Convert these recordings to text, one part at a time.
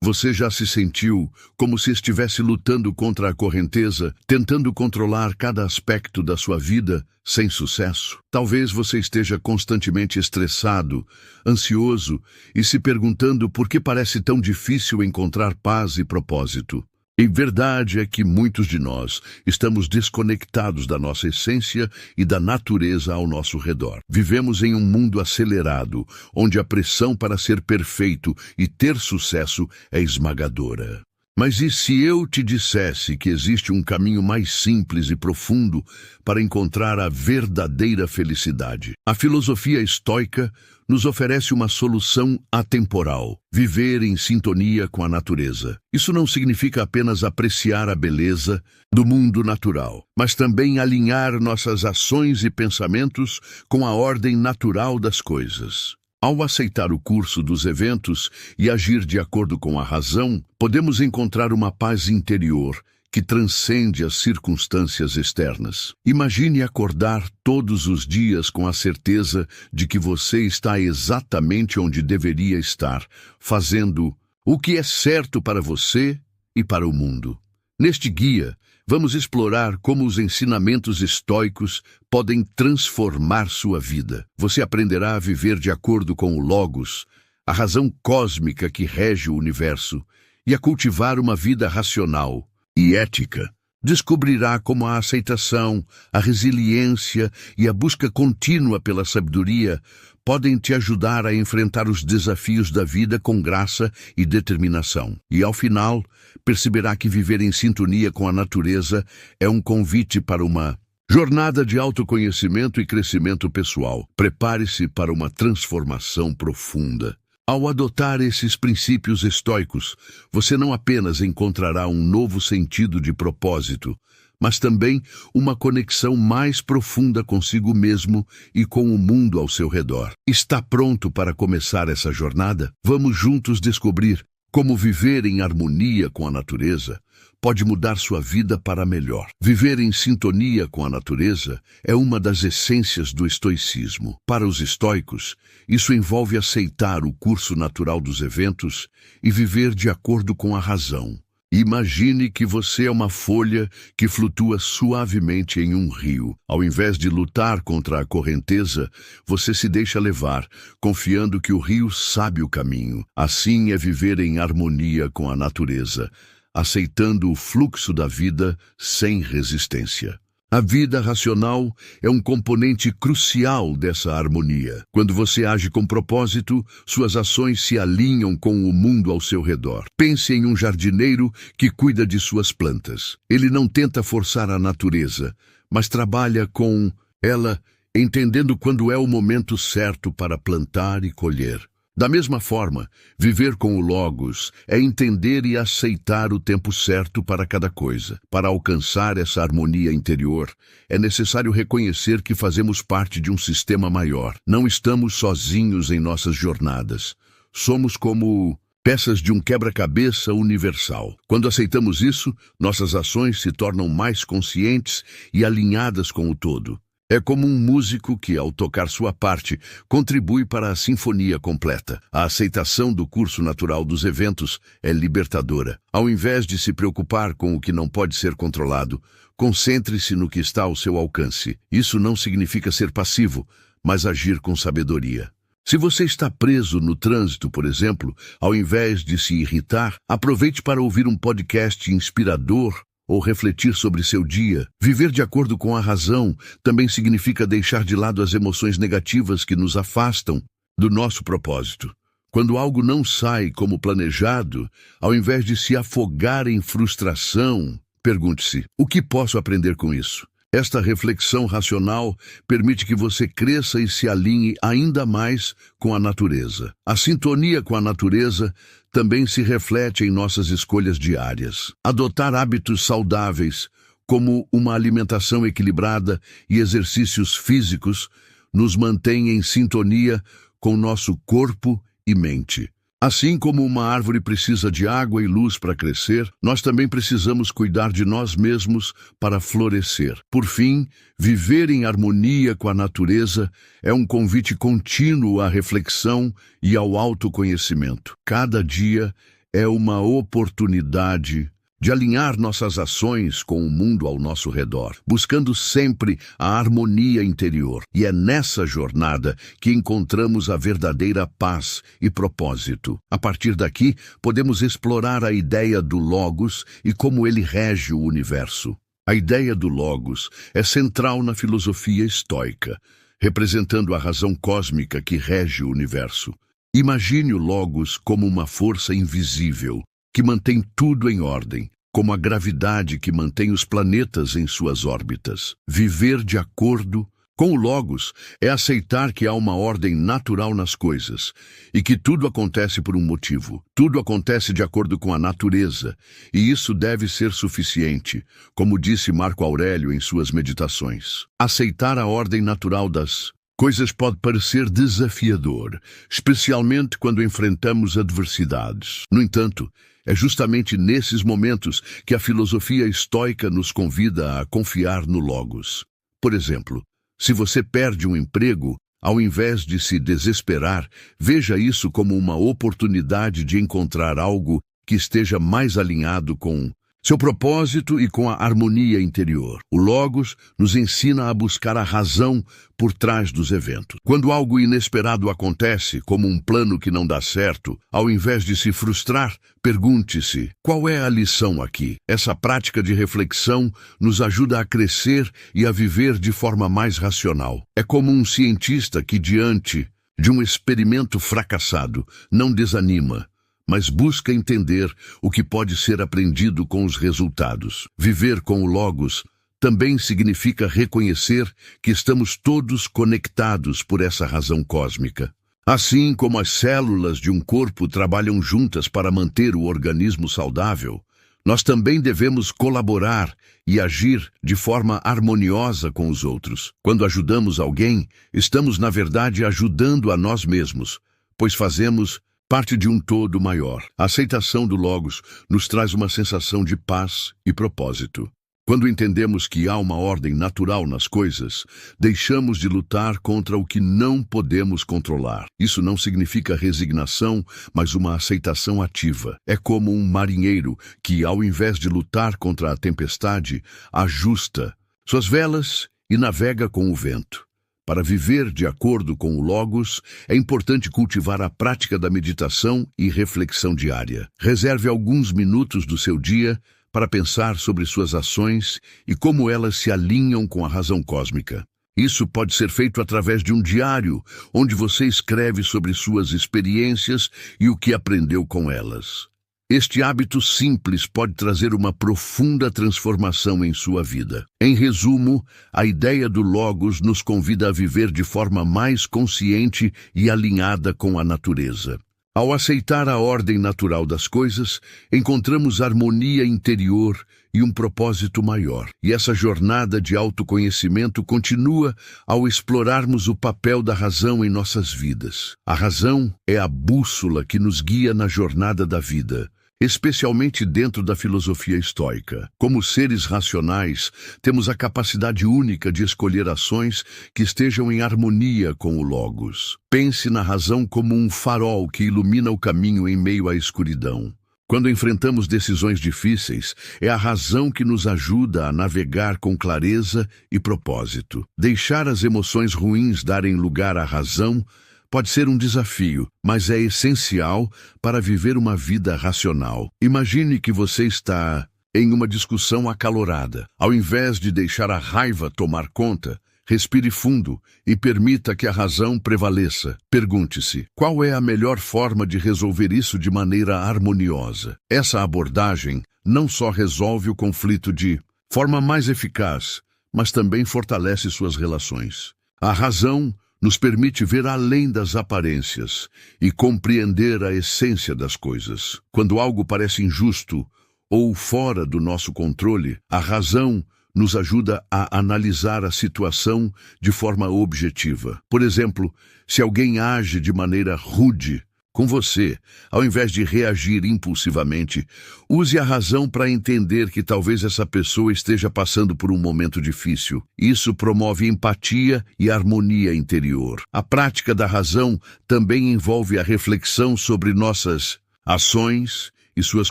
Você já se sentiu como se estivesse lutando contra a correnteza, tentando controlar cada aspecto da sua vida sem sucesso? Talvez você esteja constantemente estressado, ansioso e se perguntando por que parece tão difícil encontrar paz e propósito. E verdade é que muitos de nós estamos desconectados da nossa essência e da natureza ao nosso redor. Vivemos em um mundo acelerado, onde a pressão para ser perfeito e ter sucesso é esmagadora. Mas e se eu te dissesse que existe um caminho mais simples e profundo para encontrar a verdadeira felicidade? A filosofia estoica nos oferece uma solução atemporal: viver em sintonia com a natureza. Isso não significa apenas apreciar a beleza do mundo natural, mas também alinhar nossas ações e pensamentos com a ordem natural das coisas. Ao aceitar o curso dos eventos e agir de acordo com a razão, podemos encontrar uma paz interior que transcende as circunstâncias externas. Imagine acordar todos os dias com a certeza de que você está exatamente onde deveria estar, fazendo o que é certo para você e para o mundo. Neste guia, vamos explorar como os ensinamentos estoicos podem transformar sua vida. Você aprenderá a viver de acordo com o Logos, a razão cósmica que rege o universo, e a cultivar uma vida racional e ética. Descobrirá como a aceitação, a resiliência e a busca contínua pela sabedoria podem te ajudar a enfrentar os desafios da vida com graça e determinação. E ao final, perceberá que viver em sintonia com a natureza é um convite para uma jornada de autoconhecimento e crescimento pessoal. Prepare-se para uma transformação profunda. Ao adotar esses princípios estoicos, você não apenas encontrará um novo sentido de propósito, mas também uma conexão mais profunda consigo mesmo e com o mundo ao seu redor. Está pronto para começar essa jornada? Vamos juntos descobrir como viver em harmonia com a natureza pode mudar sua vida para melhor. Viver em sintonia com a natureza é uma das essências do estoicismo. Para os estoicos, isso envolve aceitar o curso natural dos eventos e viver de acordo com a razão. Imagine que você é uma folha que flutua suavemente em um rio. Ao invés de lutar contra a correnteza, você se deixa levar, confiando que o rio sabe o caminho. Assim é viver em harmonia com a natureza, aceitando o fluxo da vida sem resistência. A vida racional é um componente crucial dessa harmonia. Quando você age com propósito, suas ações se alinham com o mundo ao seu redor. Pense em um jardineiro que cuida de suas plantas. Ele não tenta forçar a natureza, mas trabalha com ela, entendendo quando é o momento certo para plantar e colher. Da mesma forma, viver com o Logos é entender e aceitar o tempo certo para cada coisa. Para alcançar essa harmonia interior, é necessário reconhecer que fazemos parte de um sistema maior. Não estamos sozinhos em nossas jornadas. Somos como peças de um quebra-cabeça universal. Quando aceitamos isso, nossas ações se tornam mais conscientes e alinhadas com o todo. É como um músico que, ao tocar sua parte, contribui para a sinfonia completa. A aceitação do curso natural dos eventos é libertadora. Ao invés de se preocupar com o que não pode ser controlado, concentre-se no que está ao seu alcance. Isso não significa ser passivo, mas agir com sabedoria. Se você está preso no trânsito, por exemplo, ao invés de se irritar, aproveite para ouvir um podcast inspirador ou refletir sobre seu dia. Viver de acordo com a razão também significa deixar de lado as emoções negativas que nos afastam do nosso propósito. Quando algo não sai como planejado, ao invés de se afogar em frustração, pergunte-se: o que posso aprender com isso? Esta reflexão racional permite que você cresça e se alinhe ainda mais com a natureza. A sintonia com a natureza também se reflete em nossas escolhas diárias. Adotar hábitos saudáveis, como uma alimentação equilibrada e exercícios físicos, nos mantém em sintonia com nosso corpo e mente. Assim como uma árvore precisa de água e luz para crescer, nós também precisamos cuidar de nós mesmos para florescer. Por fim, viver em harmonia com a natureza é um convite contínuo à reflexão e ao autoconhecimento. Cada dia é uma oportunidade de alinhar nossas ações com o mundo ao nosso redor, buscando sempre a harmonia interior. E é nessa jornada que encontramos a verdadeira paz e propósito. A partir daqui, podemos explorar a ideia do Logos e como ele rege o universo. A ideia do Logos é central na filosofia estoica, representando a razão cósmica que rege o universo. Imagine o Logos como uma força invisível, que mantém tudo em ordem, como a gravidade que mantém os planetas em suas órbitas. Viver de acordo com o Logos é aceitar que há uma ordem natural nas coisas e que tudo acontece por um motivo. Tudo acontece de acordo com a natureza, e isso deve ser suficiente, como disse Marco Aurélio em suas meditações. Aceitar a ordem natural das coisas pode parecer desafiador, especialmente quando enfrentamos adversidades. No entanto, é justamente nesses momentos que a filosofia estoica nos convida a confiar no Logos. Por exemplo, se você perde um emprego, ao invés de se desesperar, veja isso como uma oportunidade de encontrar algo que esteja mais alinhado com seu propósito e com a harmonia interior. O Logos nos ensina a buscar a razão por trás dos eventos. Quando algo inesperado acontece, como um plano que não dá certo, ao invés de se frustrar, pergunte-se: qual é a lição aqui? Essa prática de reflexão nos ajuda a crescer e a viver de forma mais racional. É como um cientista que, diante de um experimento fracassado, não desanima, mas busca entender o que pode ser aprendido com os resultados. Viver com o Logos também significa reconhecer que estamos todos conectados por essa razão cósmica. Assim como as células de um corpo trabalham juntas para manter o organismo saudável, nós também devemos colaborar e agir de forma harmoniosa com os outros. Quando ajudamos alguém, estamos, na verdade, ajudando a nós mesmos, pois fazemos parte de um todo maior. A aceitação do Logos nos traz uma sensação de paz e propósito. Quando entendemos que há uma ordem natural nas coisas, deixamos de lutar contra o que não podemos controlar. Isso não significa resignação, mas uma aceitação ativa. É como um marinheiro que, ao invés de lutar contra a tempestade, ajusta suas velas e navega com o vento. Para viver de acordo com o Logos, é importante cultivar a prática da meditação e reflexão diária. Reserve alguns minutos do seu dia para pensar sobre suas ações e como elas se alinham com a razão cósmica. Isso pode ser feito através de um diário, onde você escreve sobre suas experiências e o que aprendeu com elas. Este hábito simples pode trazer uma profunda transformação em sua vida. Em resumo, a ideia do Logos nos convida a viver de forma mais consciente e alinhada com a natureza. Ao aceitar a ordem natural das coisas, encontramos harmonia interior e um propósito maior. E essa jornada de autoconhecimento continua ao explorarmos o papel da razão em nossas vidas. A razão é a bússola que nos guia na jornada da vida, especialmente dentro da filosofia estoica. Como seres racionais, temos a capacidade única de escolher ações que estejam em harmonia com o Logos. Pense na razão como um farol que ilumina o caminho em meio à escuridão. Quando enfrentamos decisões difíceis, é a razão que nos ajuda a navegar com clareza e propósito. Deixar as emoções ruins darem lugar à razão pode ser um desafio, mas é essencial para viver uma vida racional. Imagine que você está em uma discussão acalorada. Ao invés de deixar a raiva tomar conta, respire fundo e permita que a razão prevaleça. Pergunte-se: qual é a melhor forma de resolver isso de maneira harmoniosa? Essa abordagem não só resolve o conflito de forma mais eficaz, mas também fortalece suas relações. A razão nos permite ver além das aparências e compreender a essência das coisas. Quando algo parece injusto ou fora do nosso controle, a razão nos ajuda a analisar a situação de forma objetiva. Por exemplo, se alguém age de maneira rude com você, ao invés de reagir impulsivamente, use a razão para entender que talvez essa pessoa esteja passando por um momento difícil. Isso promove empatia e harmonia interior. A prática da razão também envolve a reflexão sobre nossas ações e suas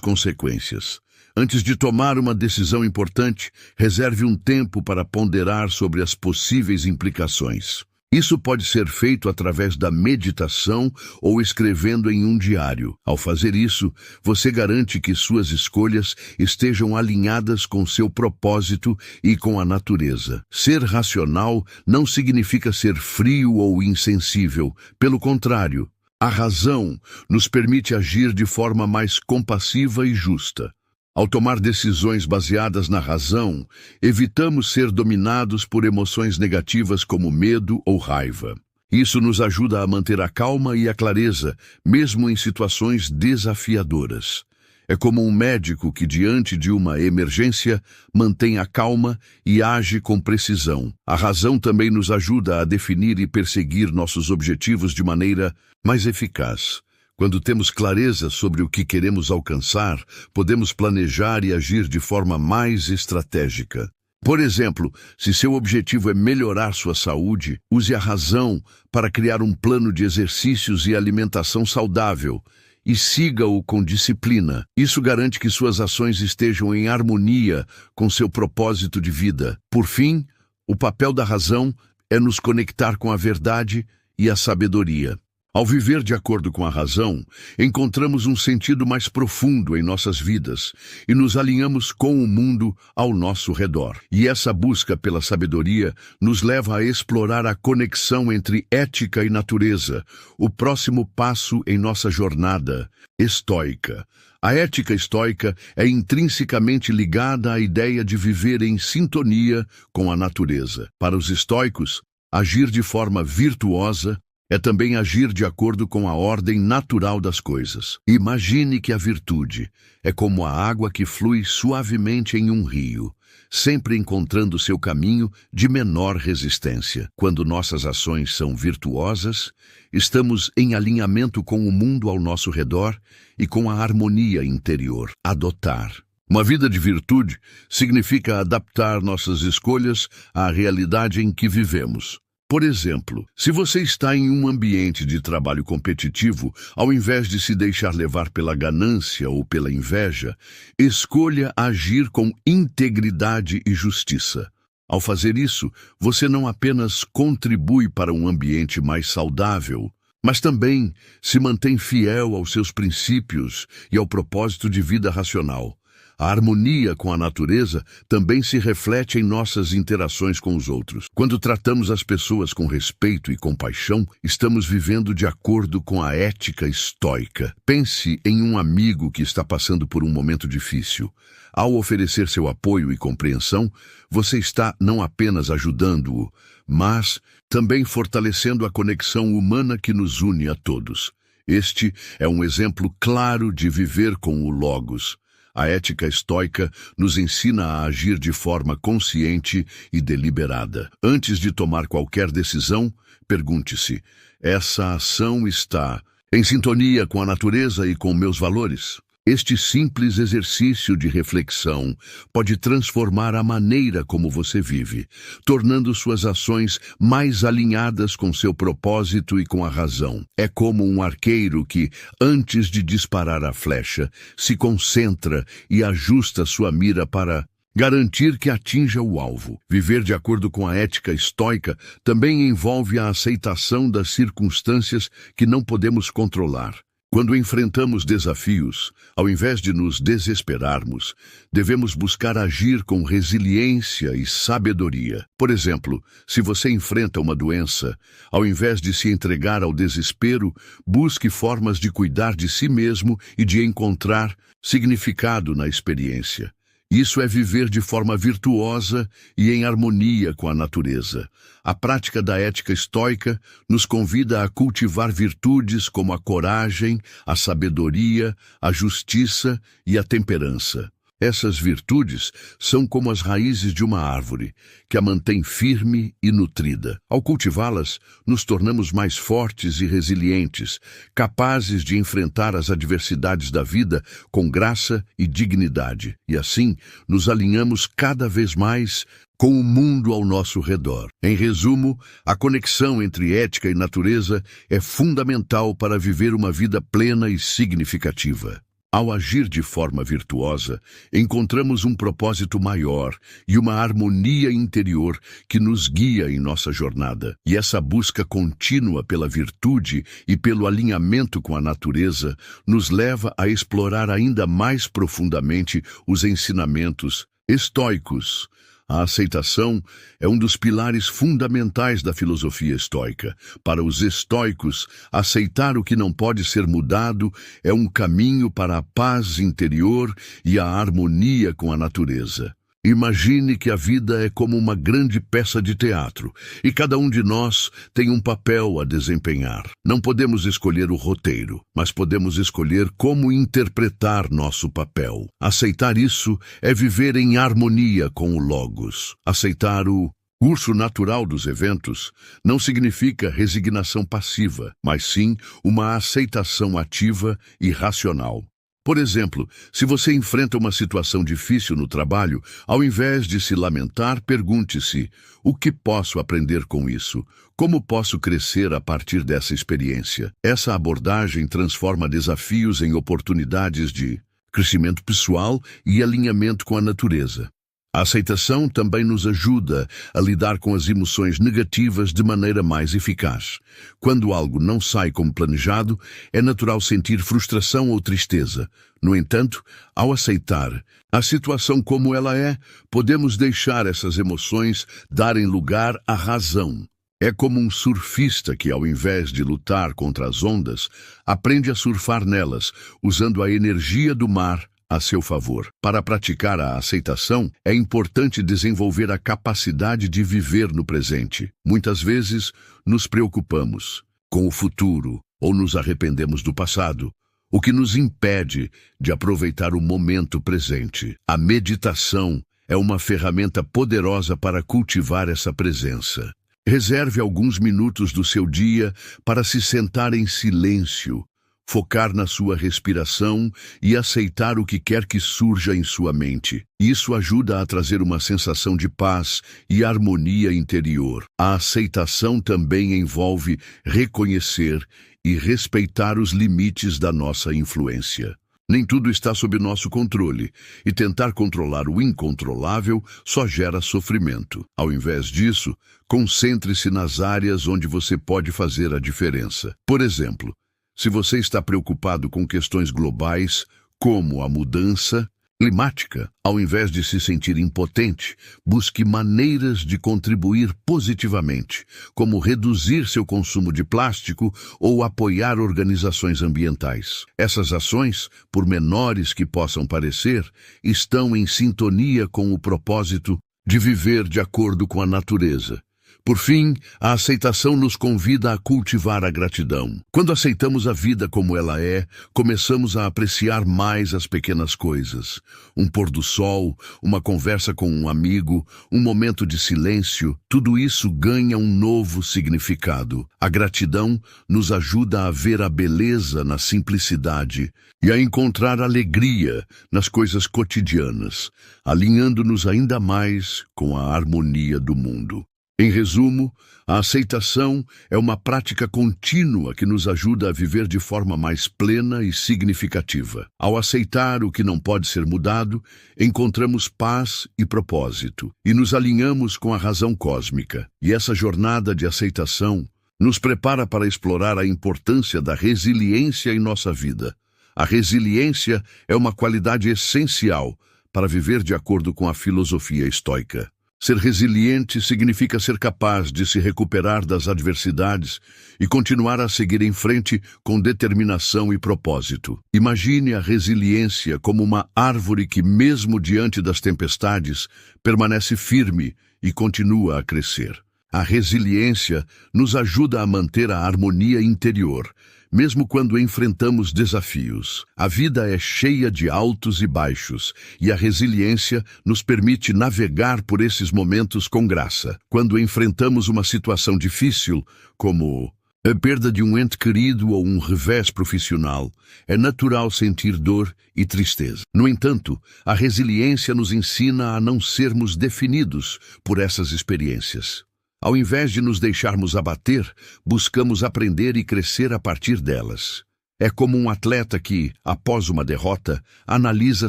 consequências. Antes de tomar uma decisão importante, reserve um tempo para ponderar sobre as possíveis implicações. Isso pode ser feito através da meditação ou escrevendo em um diário. Ao fazer isso, você garante que suas escolhas estejam alinhadas com seu propósito e com a natureza. Ser racional não significa ser frio ou insensível. Pelo contrário, a razão nos permite agir de forma mais compassiva e justa. Ao tomar decisões baseadas na razão, evitamos ser dominados por emoções negativas como medo ou raiva. Isso nos ajuda a manter a calma e a clareza, mesmo em situações desafiadoras. É como um médico que, diante de uma emergência, mantém a calma e age com precisão. A razão também nos ajuda a definir e perseguir nossos objetivos de maneira mais eficaz. Quando temos clareza sobre o que queremos alcançar, podemos planejar e agir de forma mais estratégica. Por exemplo, se seu objetivo é melhorar sua saúde, use a razão para criar um plano de exercícios e alimentação saudável e siga-o com disciplina. Isso garante que suas ações estejam em harmonia com seu propósito de vida. Por fim, o papel da razão é nos conectar com a verdade e a sabedoria. Ao viver de acordo com a razão, encontramos um sentido mais profundo em nossas vidas e nos alinhamos com o mundo ao nosso redor. E essa busca pela sabedoria nos leva a explorar a conexão entre ética e natureza, o próximo passo em nossa jornada estoica. A ética estoica é intrinsecamente ligada à ideia de viver em sintonia com a natureza. Para os estoicos, agir de forma virtuosa é também agir de acordo com a ordem natural das coisas. Imagine que a virtude é como a água que flui suavemente em um rio, sempre encontrando seu caminho de menor resistência. Quando nossas ações são virtuosas, estamos em alinhamento com o mundo ao nosso redor e com a harmonia interior. Adotar uma vida de virtude significa adaptar nossas escolhas à realidade em que vivemos. Por exemplo, se você está em um ambiente de trabalho competitivo, ao invés de se deixar levar pela ganância ou pela inveja, escolha agir com integridade e justiça. Ao fazer isso, você não apenas contribui para um ambiente mais saudável, mas também se mantém fiel aos seus princípios e ao propósito de vida racional. A harmonia com a natureza também se reflete em nossas interações com os outros. Quando tratamos as pessoas com respeito e compaixão, estamos vivendo de acordo com a ética estoica. Pense em um amigo que está passando por um momento difícil. Ao oferecer seu apoio e compreensão, você está não apenas ajudando-o, mas também fortalecendo a conexão humana que nos une a todos. Este é um exemplo claro de viver com o Logos. A ética estoica nos ensina a agir de forma consciente e deliberada. Antes de tomar qualquer decisão, pergunte-se: essa ação está em sintonia com a natureza e com meus valores? Este simples exercício de reflexão pode transformar a maneira como você vive, tornando suas ações mais alinhadas com seu propósito e com a razão. É como um arqueiro que, antes de disparar a flecha, se concentra e ajusta sua mira para garantir que atinja o alvo. Viver de acordo com a ética estoica também envolve a aceitação das circunstâncias que não podemos controlar. Quando enfrentamos desafios, ao invés de nos desesperarmos, devemos buscar agir com resiliência e sabedoria. Por exemplo, se você enfrenta uma doença, ao invés de se entregar ao desespero, busque formas de cuidar de si mesmo e de encontrar significado na experiência. Isso é viver de forma virtuosa e em harmonia com a natureza. A prática da ética estoica nos convida a cultivar virtudes como a coragem, a sabedoria, a justiça e a temperança. Essas virtudes são como as raízes de uma árvore, que a mantém firme e nutrida. Ao cultivá-las, nos tornamos mais fortes e resilientes, capazes de enfrentar as adversidades da vida com graça e dignidade. E assim, nos alinhamos cada vez mais com o mundo ao nosso redor. Em resumo, a conexão entre ética e natureza é fundamental para viver uma vida plena e significativa. Ao agir de forma virtuosa, encontramos um propósito maior e uma harmonia interior que nos guia em nossa jornada. E essa busca contínua pela virtude e pelo alinhamento com a natureza nos leva a explorar ainda mais profundamente os ensinamentos estoicos. A aceitação é um dos pilares fundamentais da filosofia estoica. Para os estoicos, aceitar o que não pode ser mudado é um caminho para a paz interior e a harmonia com a natureza. Imagine que a vida é como uma grande peça de teatro e cada um de nós tem um papel a desempenhar. Não podemos escolher o roteiro, mas podemos escolher como interpretar nosso papel. Aceitar isso é viver em harmonia com o Logos. Aceitar o curso natural dos eventos não significa resignação passiva, mas sim uma aceitação ativa e racional. Por exemplo, se você enfrenta uma situação difícil no trabalho, ao invés de se lamentar, pergunte-se: o que posso aprender com isso? Como posso crescer a partir dessa experiência? Essa abordagem transforma desafios em oportunidades de crescimento pessoal e alinhamento com a natureza. A aceitação também nos ajuda a lidar com as emoções negativas de maneira mais eficaz. Quando algo não sai como planejado, é natural sentir frustração ou tristeza. No entanto, ao aceitar a situação como ela é, podemos deixar essas emoções darem lugar à razão. É como um surfista que, ao invés de lutar contra as ondas, aprende a surfar nelas, usando a energia do mar a seu favor. Para praticar a aceitação, é importante desenvolver a capacidade de viver no presente. Muitas vezes, nos preocupamos com o futuro ou nos arrependemos do passado, o que nos impede de aproveitar o momento presente. A meditação é uma ferramenta poderosa para cultivar essa presença. Reserve alguns minutos do seu dia para se sentar em silêncio, focar na sua respiração e aceitar o que quer que surja em sua mente. Isso ajuda a trazer uma sensação de paz e harmonia interior. A aceitação também envolve reconhecer e respeitar os limites da nossa influência. Nem tudo está sob nosso controle, e tentar controlar o incontrolável só gera sofrimento. Ao invés disso, concentre-se nas áreas onde você pode fazer a diferença. Por exemplo, se você está preocupado com questões globais, como a mudança climática, ao invés de se sentir impotente, busque maneiras de contribuir positivamente, como reduzir seu consumo de plástico ou apoiar organizações ambientais. Essas ações, por menores que possam parecer, estão em sintonia com o propósito de viver de acordo com a natureza. Por fim, a aceitação nos convida a cultivar a gratidão. Quando aceitamos a vida como ela é, começamos a apreciar mais as pequenas coisas. Um pôr do sol, uma conversa com um amigo, um momento de silêncio, tudo isso ganha um novo significado. A gratidão nos ajuda a ver a beleza na simplicidade e a encontrar alegria nas coisas cotidianas, alinhando-nos ainda mais com a harmonia do mundo. Em resumo, a aceitação é uma prática contínua que nos ajuda a viver de forma mais plena e significativa. Ao aceitar o que não pode ser mudado, encontramos paz e propósito, e nos alinhamos com a razão cósmica. E essa jornada de aceitação nos prepara para explorar a importância da resiliência em nossa vida. A resiliência é uma qualidade essencial para viver de acordo com a filosofia estoica. Ser resiliente significa ser capaz de se recuperar das adversidades e continuar a seguir em frente com determinação e propósito. Imagine a resiliência como uma árvore que, mesmo diante das tempestades, permanece firme e continua a crescer. A resiliência nos ajuda a manter a harmonia interior, mesmo quando enfrentamos desafios. A vida é cheia de altos e baixos, e a resiliência nos permite navegar por esses momentos com graça. Quando enfrentamos uma situação difícil, como a perda de um ente querido ou um revés profissional, é natural sentir dor e tristeza. No entanto, a resiliência nos ensina a não sermos definidos por essas experiências. Ao invés de nos deixarmos abater, buscamos aprender e crescer a partir delas. É como um atleta que, após uma derrota, analisa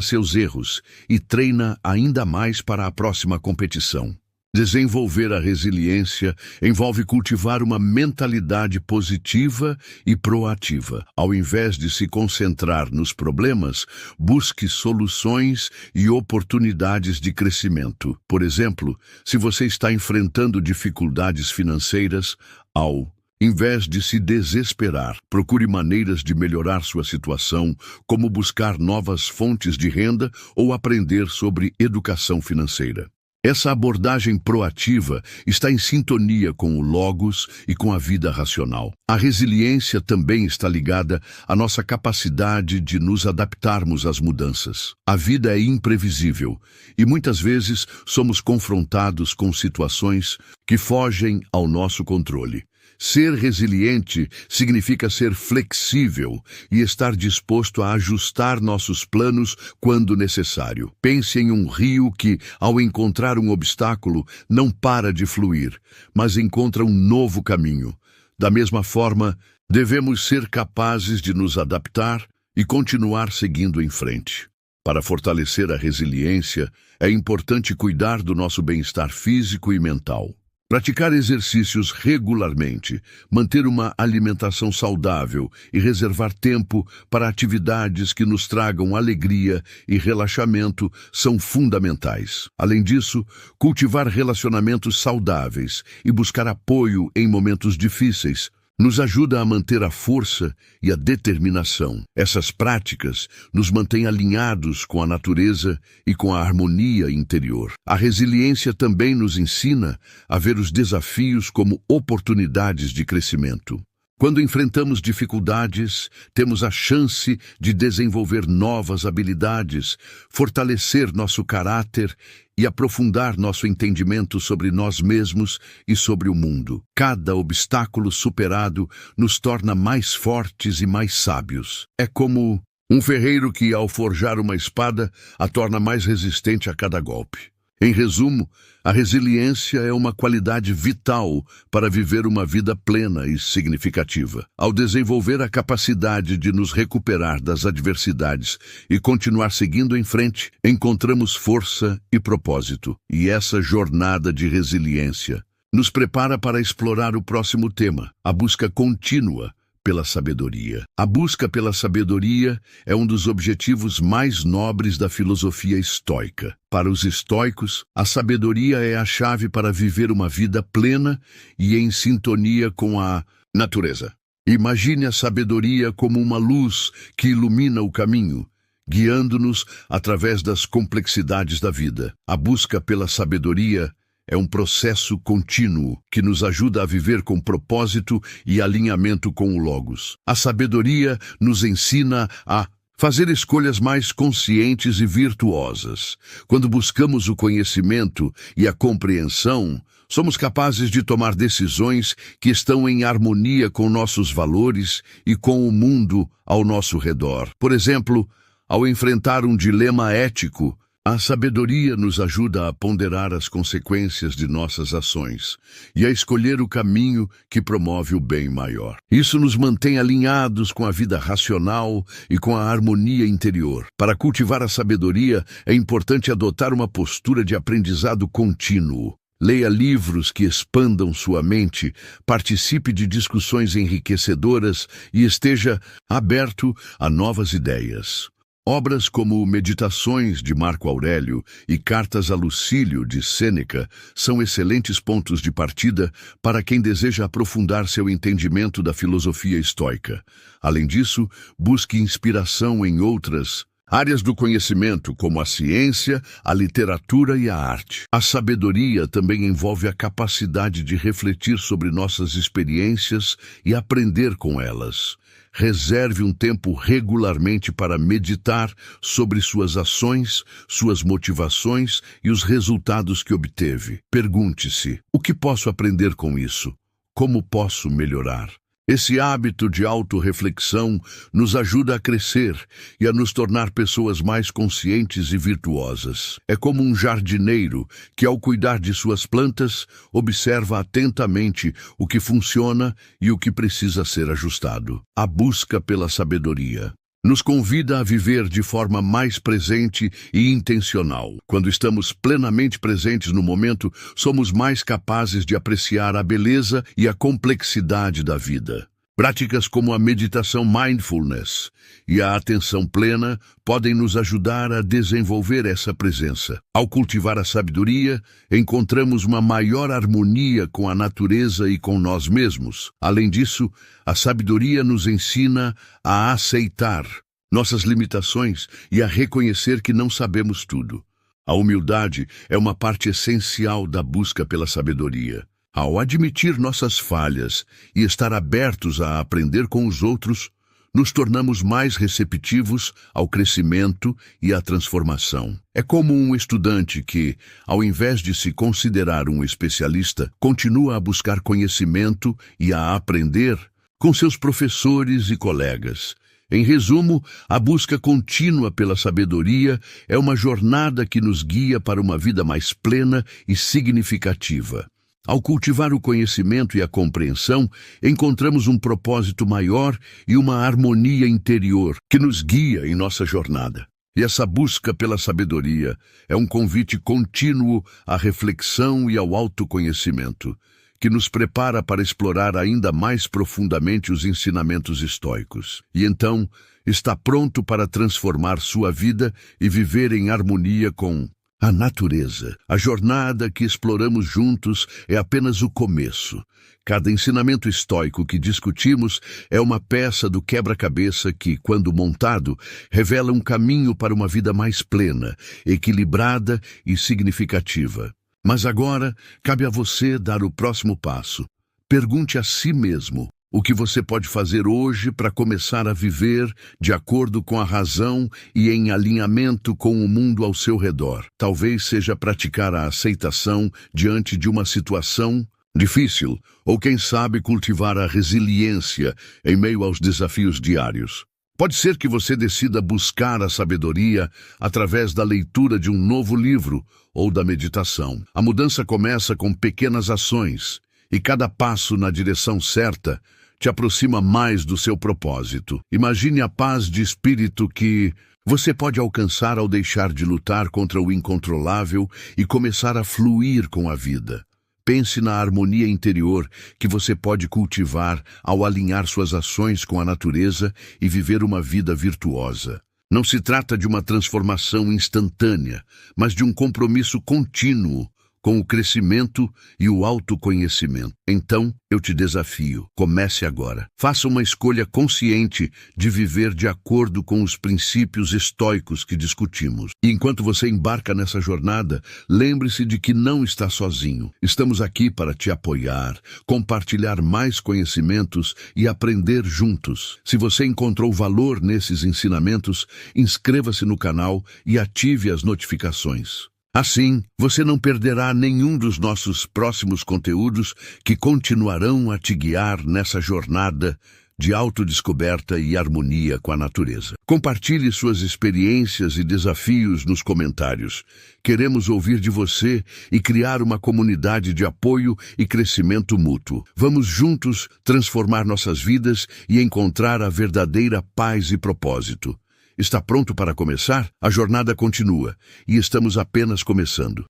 seus erros e treina ainda mais para a próxima competição. Desenvolver a resiliência envolve cultivar uma mentalidade positiva e proativa. Ao invés de se concentrar nos problemas, busque soluções e oportunidades de crescimento. Por exemplo, se você está enfrentando dificuldades financeiras, ao invés de se desesperar, procure maneiras de melhorar sua situação, como buscar novas fontes de renda ou aprender sobre educação financeira. Essa abordagem proativa está em sintonia com o Logos e com a vida racional. A resiliência também está ligada à nossa capacidade de nos adaptarmos às mudanças. A vida é imprevisível e muitas vezes somos confrontados com situações que fogem ao nosso controle. Ser resiliente significa ser flexível e estar disposto a ajustar nossos planos quando necessário. Pense em um rio que, ao encontrar um obstáculo, não para de fluir, mas encontra um novo caminho. Da mesma forma, devemos ser capazes de nos adaptar e continuar seguindo em frente. Para fortalecer a resiliência, é importante cuidar do nosso bem-estar físico e mental. Praticar exercícios regularmente, manter uma alimentação saudável e reservar tempo para atividades que nos tragam alegria e relaxamento são fundamentais. Além disso, cultivar relacionamentos saudáveis e buscar apoio em momentos difíceis nos ajuda a manter a força e a determinação. Essas práticas nos mantêm alinhados com a natureza e com a harmonia interior. A resiliência também nos ensina a ver os desafios como oportunidades de crescimento. Quando enfrentamos dificuldades, temos a chance de desenvolver novas habilidades, fortalecer nosso caráter e aprofundar nosso entendimento sobre nós mesmos e sobre o mundo. Cada obstáculo superado nos torna mais fortes e mais sábios. É como um ferreiro que, ao forjar uma espada, a torna mais resistente a cada golpe. Em resumo, a resiliência é uma qualidade vital para viver uma vida plena e significativa. Ao desenvolver a capacidade de nos recuperar das adversidades e continuar seguindo em frente, encontramos força e propósito. E essa jornada de resiliência nos prepara para explorar o próximo tema, a busca contínua pela sabedoria. A busca pela sabedoria é um dos objetivos mais nobres da filosofia estoica. Para os estoicos, a sabedoria é a chave para viver uma vida plena e em sintonia com a natureza. Imagine a sabedoria como uma luz que ilumina o caminho, guiando-nos através das complexidades da vida. A busca pela sabedoria é um processo contínuo que nos ajuda a viver com propósito e alinhamento com o Logos. A sabedoria nos ensina a fazer escolhas mais conscientes e virtuosas. Quando buscamos o conhecimento e a compreensão, somos capazes de tomar decisões que estão em harmonia com nossos valores e com o mundo ao nosso redor. Por exemplo, ao enfrentar um dilema ético, a sabedoria nos ajuda a ponderar as consequências de nossas ações e a escolher o caminho que promove o bem maior. Isso nos mantém alinhados com a vida racional e com a harmonia interior. Para cultivar a sabedoria, é importante adotar uma postura de aprendizado contínuo. Leia livros que expandam sua mente, participe de discussões enriquecedoras e esteja aberto a novas ideias. Obras como Meditações, de Marco Aurélio, e Cartas a Lucílio, de Sêneca, são excelentes pontos de partida para quem deseja aprofundar seu entendimento da filosofia estoica. Além disso, busque inspiração em outras áreas do conhecimento, como a ciência, a literatura e a arte. A sabedoria também envolve a capacidade de refletir sobre nossas experiências e aprender com elas. Reserve um tempo regularmente para meditar sobre suas ações, suas motivações e os resultados que obteve. Pergunte-se: o que posso aprender com isso? Como posso melhorar? Esse hábito de autorreflexão nos ajuda a crescer e a nos tornar pessoas mais conscientes e virtuosas. É como um jardineiro que, ao cuidar de suas plantas, observa atentamente o que funciona e o que precisa ser ajustado. A busca pela sabedoria nos convida a viver de forma mais presente e intencional. Quando estamos plenamente presentes no momento, somos mais capazes de apreciar a beleza e a complexidade da vida. Práticas como a meditação mindfulness e a atenção plena podem nos ajudar a desenvolver essa presença. Ao cultivar a sabedoria, encontramos uma maior harmonia com a natureza e com nós mesmos. Além disso, a sabedoria nos ensina a aceitar nossas limitações e a reconhecer que não sabemos tudo. A humildade é uma parte essencial da busca pela sabedoria. Ao admitir nossas falhas e estar abertos a aprender com os outros, nos tornamos mais receptivos ao crescimento e à transformação. É como um estudante que, ao invés de se considerar um especialista, continua a buscar conhecimento e a aprender com seus professores e colegas. Em resumo, a busca contínua pela sabedoria é uma jornada que nos guia para uma vida mais plena e significativa. Ao cultivar o conhecimento e a compreensão, encontramos um propósito maior e uma harmonia interior que nos guia em nossa jornada. E essa busca pela sabedoria é um convite contínuo à reflexão e ao autoconhecimento, que nos prepara para explorar ainda mais profundamente os ensinamentos estoicos. E então, está pronto para transformar sua vida e viver em harmonia com a natureza. A jornada que exploramos juntos é apenas o começo. Cada ensinamento estoico que discutimos é uma peça do quebra-cabeça que, quando montado, revela um caminho para uma vida mais plena, equilibrada e significativa. Mas agora, cabe a você dar o próximo passo. Pergunte a si mesmo o que você pode fazer hoje para começar a viver de acordo com a razão e em alinhamento com o mundo ao seu redor. Talvez seja praticar a aceitação diante de uma situação difícil, ou quem sabe cultivar a resiliência em meio aos desafios diários. Pode ser que você decida buscar a sabedoria através da leitura de um novo livro ou da meditação. A mudança começa com pequenas ações, e cada passo na direção certa te aproxima mais do seu propósito. Imagine a paz de espírito que você pode alcançar ao deixar de lutar contra o incontrolável e começar a fluir com a vida. Pense na harmonia interior que você pode cultivar ao alinhar suas ações com a natureza e viver uma vida virtuosa. Não se trata de uma transformação instantânea, mas de um compromisso contínuo com o crescimento e o autoconhecimento. Então, eu te desafio, comece agora. Faça uma escolha consciente de viver de acordo com os princípios estoicos que discutimos. E enquanto você embarca nessa jornada, lembre-se de que não está sozinho. Estamos aqui para te apoiar, compartilhar mais conhecimentos e aprender juntos. Se você encontrou valor nesses ensinamentos, inscreva-se no canal e ative as notificações. Assim, você não perderá nenhum dos nossos próximos conteúdos que continuarão a te guiar nessa jornada de autodescoberta e harmonia com a natureza. Compartilhe suas experiências e desafios nos comentários. Queremos ouvir de você e criar uma comunidade de apoio e crescimento mútuo. Vamos juntos transformar nossas vidas e encontrar a verdadeira paz e propósito. Está pronto para começar? A jornada continua e estamos apenas começando.